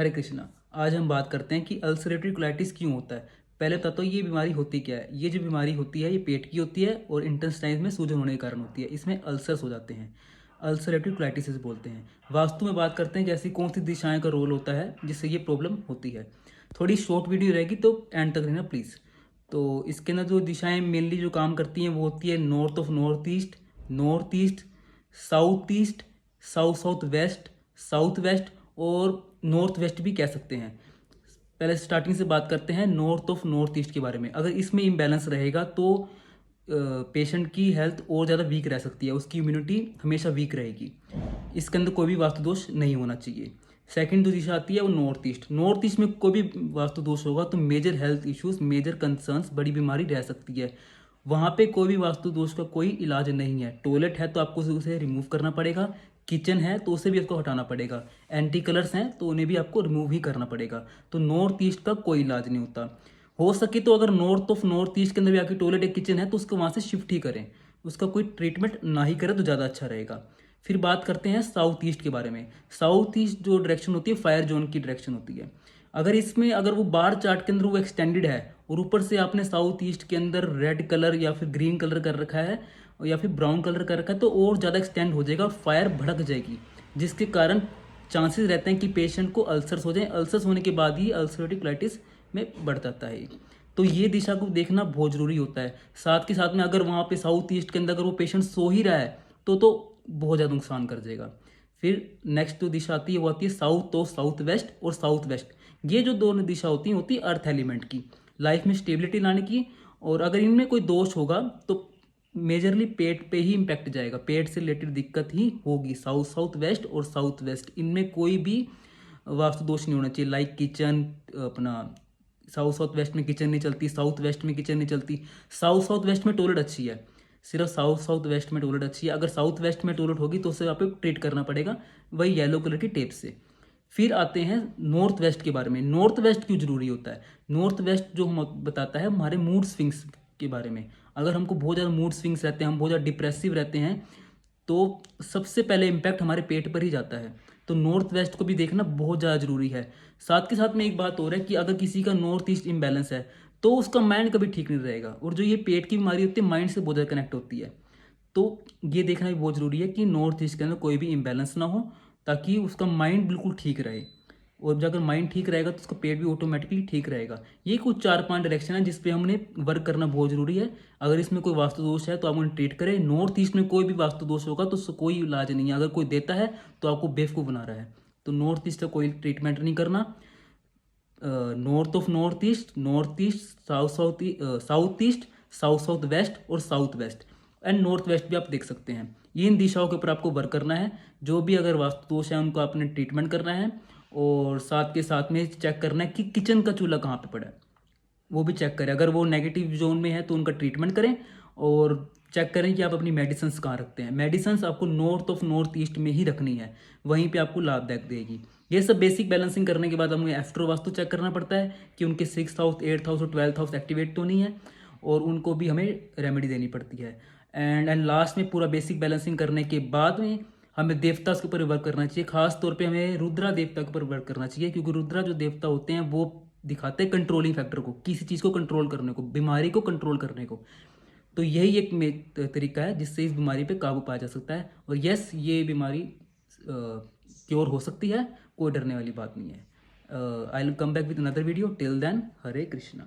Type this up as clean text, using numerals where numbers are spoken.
हरे कृष्णा। आज हम बात करते हैं कि अल्सरेटिव कोलाइटिस क्यों होता है। पहले बता तो ये बीमारी होती क्या है। ये जो बीमारी होती है ये पेट की होती है और इंटेस्टाइन में सूजन होने के कारण होती है। इसमें अल्सर्स हो जाते हैं, अल्सरेटिव कोलाइटिस इसे बोलते हैं। वास्तु में बात करते हैं कि ऐसी कौन सी दिशाएं का रोल होता है जिससे ये प्रॉब्लम होती है। थोड़ी शॉर्ट वीडियो रहेगी तो एंड तक रहना प्लीज़। तो इसके अंदर जो दिशाएं मेनली जो काम करती हैं वो होती है north of north east, south east, south south west, south west और नॉर्थ वेस्ट भी कह सकते हैं। पहले स्टार्टिंग से बात करते हैं नॉर्थ ऑफ नॉर्थ ईस्ट के बारे में। अगर इसमें इम्बैलेंस रहेगा तो पेशेंट की हेल्थ और ज़्यादा वीक रह सकती है, उसकी इम्यूनिटी हमेशा वीक रहेगी। इसके अंदर कोई भी वास्तु दोष नहीं होना चाहिए। सेकंड जो दिशा आती है वो नॉर्थ ईस्ट में कोई भी वास्तु दोष होगा तो major health issues, major concerns, बड़ी बीमारी रह सकती है। वहाँ पे कोई भी वास्तु दोष का कोई इलाज नहीं है। टॉयलेट है तो आपको उसे रिमूव करना पड़ेगा, किचन है तो उसे भी आपको हटाना पड़ेगा, एंटी कलर्स हैं तो उन्हें भी आपको रिमूव ही करना पड़ेगा। तो नॉर्थ ईस्ट का कोई इलाज नहीं होता। हो सके तो अगर नॉर्थ ऑफ नॉर्थ ईस्ट के अंदर भी आपकी टॉयलेट या किचन है तो उसको वहाँ से शिफ्ट ही करें, उसका कोई ट्रीटमेंट ना ही करें तो ज़्यादा अच्छा रहेगा। फिर बात करते हैं साउथ ईस्ट के बारे में। साउथ ईस्ट जो डायरेक्शन होती है फायर जोन की डायरेक्शन होती है। अगर वो बार चार्ट के अंदर वो एक्सटेंडेड है और ऊपर से आपने साउथ ईस्ट के अंदर रेड कलर या फिर ग्रीन कलर कर रखा है या फिर ब्राउन कलर कर रखा है तो और ज़्यादा एक्सटेंड हो जाएगा और फायर भड़क जाएगी, जिसके कारण चांसेस रहते हैं कि पेशेंट को अल्सर्स हो जाए। अल्सर्स होने के बाद ही अल्सरेटिव कोलाइटिस में बढ़ जाता है। तो ये दिशा को देखना बहुत ज़रूरी होता है। साथ के साथ में अगर वहाँ पे साउथ ईस्ट के अंदर अगर वो पेशेंट सो ही रहा है तो बहुत ज़्यादा नुकसान कर जाएगा। फिर नेक्स्ट जो दिशा आती है वो आती है साउथ, तो साउथ वेस्ट और साउथ वेस्ट। ये जो दोनों दिशा होती है अर्थ एलिमेंट की, लाइफ में स्टेबिलिटी लाने की। और अगर इनमें कोई दोष होगा तो मेजरली पेट पे ही इम्पैक्ट जाएगा, पेट से रिलेटेड दिक्कत ही होगी। साउथ वेस्ट और साउथ वेस्ट इनमें कोई भी वास्तु दोष नहीं होना चाहिए। लाइक किचन, अपना साउथ वेस्ट में किचन नहीं चलती, साउथ वेस्ट में किचन नहीं चलती। साउथ वेस्ट में टॉयलेट अच्छी है, सिर्फ साउथ वेस्ट में टॉयलेट अच्छी है। अगर साउथ वेस्ट में टॉयलेट होगी तो उसे आपको ट्रीट करना पड़ेगा वही येलो कलर की टेप से। फिर आते हैं नॉर्थ वेस्ट के बारे में। नॉर्थ वेस्ट क्यों जरूरी होता है। नॉर्थ वेस्ट जो हम बताता है हमारे मूड स्विंग्स के बारे में। अगर हमको बहुत ज़्यादा मूड स्विंग्स रहते हैं, हम बहुत ज़्यादा डिप्रेसिव रहते हैं तो सबसे पहले इम्पैक्ट हमारे पेट पर ही जाता है। तो नॉर्थ वेस्ट को भी देखना बहुत ज़्यादा जरूरी है। साथ के साथ में एक बात और है कि अगर किसी का नॉर्थ ईस्ट इम्बैलेंस है तो उसका माइंड कभी ठीक नहीं रहेगा। और जो ये पेट की बीमारी होती है माइंड से बहुत ज़्यादा कनेक्ट होती है। तो ये देखना भी बहुत ज़रूरी है कि नॉर्थ ईस्ट के अंदर कोई भी इम्बैलेंस ना हो, ताकि उसका माइंड बिल्कुल ठीक रहे। और जब अगर माइंड ठीक रहेगा तो उसका पेट भी ऑटोमेटिकली ठीक रहेगा। ये कुछ 4-5 डायरेक्शन है जिस पे हमने वर्क करना बहुत ज़रूरी है। अगर इसमें कोई वास्तु दोष है तो आप उन्हें ट्रीट करें। नॉर्थ ईस्ट में कोई भी वास्तु दोष होगा तो उसका कोई इलाज नहीं है। अगर कोई देता है तो आपको बेवकूफ़ बना रहा है। तो नॉर्थ ईस्ट का कोई ट्रीटमेंट नहीं करना। North of north east, south east, south west और south west and north west भी आप देख सकते हैं। ये इन दिशाओं के ऊपर आपको वर्क करना है। जो भी अगर वास्तु दोष है उनको आपने ट्रीटमेंट करना है। और साथ के साथ में चेक करना है कि किचन का चूल्हा कहाँ पे पड़ा है, वो भी चेक करें। अगर वो नेगेटिव जोन में है तो उनका ट्रीटमेंट करें। और चेक करें कि आप अपनी मेडिसिन्स कहाँ रखते हैं। मेडिसिन्स आपको नॉर्थ ऑफ नॉर्थ ईस्ट में ही रखनी है, वहीं पे आपको लाभदायक देगी। ये सब बेसिक बैलेंसिंग करने के बाद हमें एस्ट्रो वास्तु चेक करना पड़ता है कि उनके 6th हाउस, 8th हाउस और 12th हाउस एक्टिवेट तो नहीं है, और उनको भी हमें रेमेडी देनी पड़ती है। एंड लास्ट में पूरा बेसिक बैलेंसिंग करने के बाद में हमें देवता के ऊपर वर्क करना चाहिए। खास तौर पे हमें रुद्रा देवता के ऊपर वर्क करना चाहिए, क्योंकि रुद्रा जो देवता होते हैं वो दिखाते हैं कंट्रोलिंग फैक्टर को, किसी चीज़ को कंट्रोल करने को, बीमारी को कंट्रोल करने को। तो यही एक तरीका है जिससे इस बीमारी पे काबू पाया जा सकता है। और यस, ये बीमारी क्योर हो सकती है, कोई डरने वाली बात नहीं है। I will come back with another video. Till then, Hare Krishna.